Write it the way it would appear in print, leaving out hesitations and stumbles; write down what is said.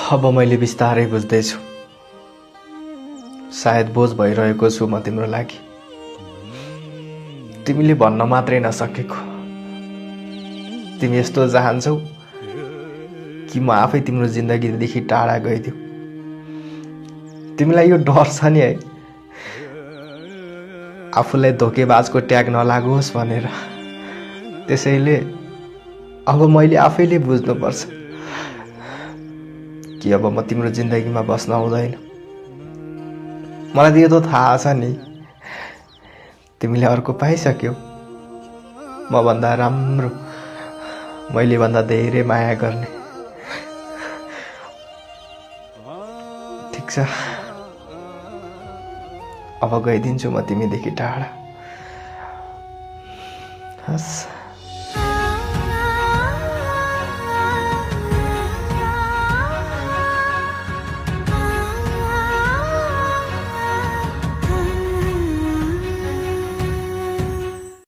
अब मैले बिस्तारै बुझ्दैछु सायद बोझ भइरहेको छु म तिम्रो लागि तिमीले भन्न मात्रै नसकेको तिमी यस्तो चाहन्छौ कि म आफै तिम्रो जिन्दगीदेखि टाढा गइदिउ तिमीलाई यो डर छ नि है आफूलाई धोकेबाजको ट्याग नलागोस् भनेर त्यसैले अब मैले आफैले बुझ्नुपर्छ कि अब म तिम्रो जिन्दगीमा बस्न आउँदैन मलाई त यो त थाहा छ नि तिमीले अर्को पाइसक्यौ म भन्दा राम्रो मैले भन्दा धेरै माया गर्ने ठिक छ अब गइदिन्छु म तिमीदेखि टाढा हस्